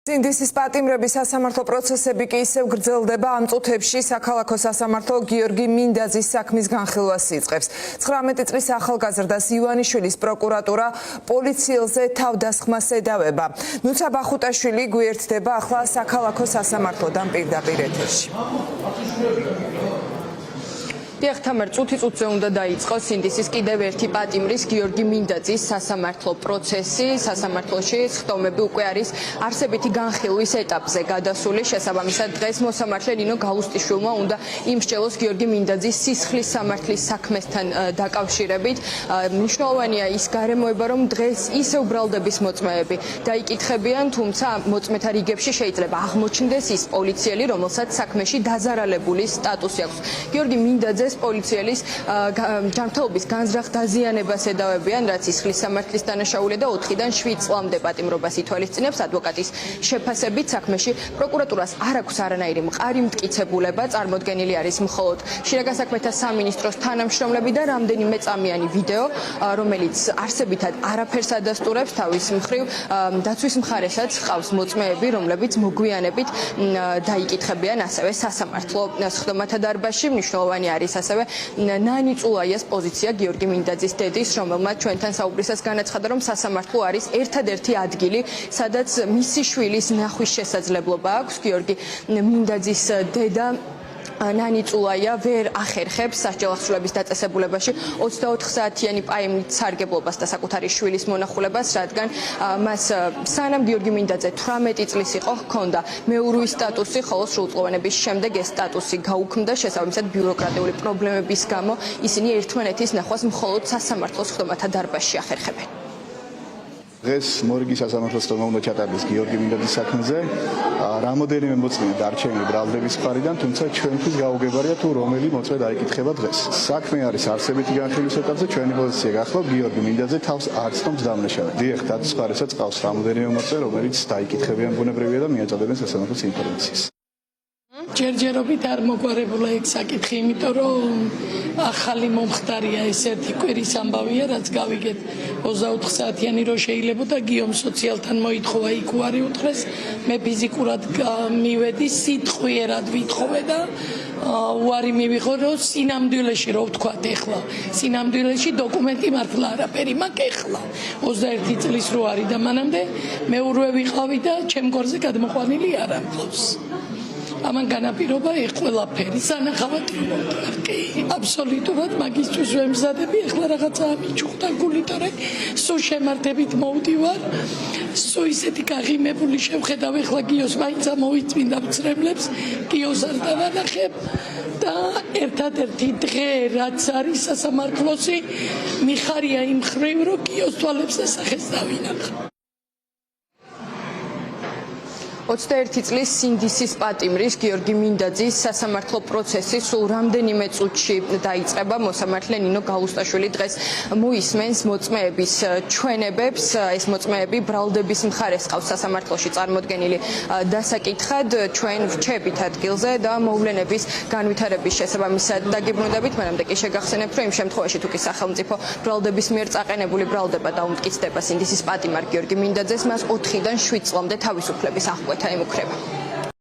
სინდისის პატიმრების სასამართლო პროცესები კი ისევ გრძელდება. ამ წუთებში საქალაქო სასამართლო გიორგი მინდაძის საქმის განხილვას იწყებს. 19 წლის ახალგაზრდას ივანიშვილის პროკურატურა პოლიციელზე თავდასხმას ედავება. ნუცა ბახუტაშვილი გვერდდება ახლა საქალაქო სასამართლოდან პირდაპირ ეთერში. Დიახთამარ წუთი-წუთზე უნდა დაიწყოს სინდისის კიდევ ერთი პატიმრის გიორგი მინდაძის სასამართლო პროცესი. სასამართლოში სხდომები უკვე არის არსებითი განხილვის ეტაპზე გადასული. შესაბამისად დღეს მოსამართლე ნინო გალუსტიშვილმა უნდა იმსჯელოს გიორგი მინდაძის სისხლის სამართლის საქმესთან დაკავშირებით. მნიშვნელოვანია ის გარემოება, რომ დღეს ისევ ბრალდების მოწმეები დაიკითხებიან, თუმცა მოწმეთა რიგებში შეიძლება აღმოჩნდეს ის პოლიციელი, რომელსაც საქმეში დაზარალებული სტატუსი აქვს. გიორგი მინდაძე პოლიცielis ჯანმრთელობის განზრახ დაზიანებას ედავებიან, რაც სისხლის სამართლის დანაშაულია და 4-დან 7 წლამდე პატიმრობას ითვალისწინებს. ადვოკატის შეფასებით საქმეში პროკურატურას არ აქვს არანაირი მყარი მტკიცებულება, წარმოდგენილი არის მხოლოდ შინაგან საქმეთა სამინისტროს თანამშრომლები და რამდენიმე წამიანი ვიდეო, რომელიც არსებითად არაფერს ადასტურებს. თავის მხრივ დაცვის მხარესაც ჰყავს მოწმეები, რომლებიც მოგვიანებით დაიკითხებიან ასევე სასამართლო სხდომათა დარბაზში. მნიშვნელოვანი არის ასევე ნანი წულაიას პოზიცია გიორგი მინდაძის დედის, რომელმაც ჩვენთან საუბრისას განაცხადა, რომ სასამართლო არის ერთადერთი ადგილი, სადაც მისი შვილის ნახვის შესაძლებლობა აქვს. გიორგი მინდაძის დედა ნანი წულაია ვერ ახერხებს სასჯელ აღსრულების დაწესებულებაში 24 საათიანი პაემით სარგებლობას და საკუთარი შვილის მონახულებას, რადგან მას სანამ გიორგი მინდაძე 18 წლის იყო, ჰქონდა მეურვის სტატუსი, ხოლო სრულწლოვანების შემდეგ ეს სტატუსი გაუქმდა. შესაბამისად ბიუროკრატიული პრობლემების გამო ისინი ერთმანეთის ნახვას მხოლოდ სასამართლოს სხდომათა დარბაზში ახერხებენ. დღეს მორიგი სასამართლოს სხდომა უნდა ჩატარდეს გიორგი მინდაძის საქმეზე. რამოდენიმე მოწმე დარჩენილი ბრალდების მხარიდან, თუმცა ჩვენთვის გაუგებარია თუ რომელი მოწმე დაიკითხება დღეს. საქმე არის არსებითი განხილვის ეტაპზე, ჩვენი პოზიცია გახლავთ გიორგი მინდაძე თავს არ ცნობს დამნაშავედ. დიახ, დაცვის მხარესაც ყავს რამოდენიმე მოწმე, რომელიც დაიკითხებიან ბუნებრივია და მიაწოდებენ სასამართლოს ინფორმაციას. ჯერჯერობით არ მოგვარებულა ეგ საკითხი, იმიტომ რომ ახალი მომხდარია ეს ერთი კვირის ამბავია, რაც გავიგეთ 24 საათიანი რო შეიძლებოდა გიომ სოციალთან მოითხოვა იქ უარი უთხრეს, მე ფიზიკურად მივედი, სიტყვიერად ვითხოვე და უარი მივიღო, რომ სინამდვილეში რო ვთქვათ ეხლა, სინამდვილეში დოკუმენტი მართლა არაფერი მაქვს ეხლა. 21 წლის რო არის და მანამდე მეურვე ვიყავი და ჩემ გორზე გადმოყვანილი არ ამყავს. ამან განაპირობა ეს ყველაფერი სანახავად კი აბსოლუტურად მაგისთვის ვემზადები. ეხლა რაღაცა მიჩუხდა გულიტორე, სულ შემართებით მოვდივარ, სულ ისეთი გაღიმებული შევხედავ ეხლა გიოს მაინც ამოვიწმინდა მცრემლებს, გიოს არ დავანახებ და ერთადერთი დღე რაც არის სასამართლოსი მიხარია იმ ხრივ, რომ გიოს თვალებს დასახეს დავინახა. 21 წლის სინდისის პატიმრის გიორგი მინდაძის სასამართლო პროცესი სულ რამდენიმე წუთში დაიწყება. მოსამართლე ნინო გალუსტაშვილი დღეს მოისმენს მოწმეების ჩვენებებს. ეს მოწმეები ბრალდების მხარეს ყავს სასამართლოში წარმოდგენილი დასაკითხად. ჩვენ ვრჩებით ადგილზე და მოვლენების განვითარების შესაბამისად დაგიბრუნდებით. მანამდე კი შეგახსენებთ, რომ იმ შემთხვევაში თუ კი სახელმწიფო ბრალდების მიერ წაყენებული ბრალდება დაუმტკიცდება სინდისის პატიმარ გიორგი მინდაძეს, მას 4-დან 7 წლამდე თავისუფლების აღკვეთა ემუქრება.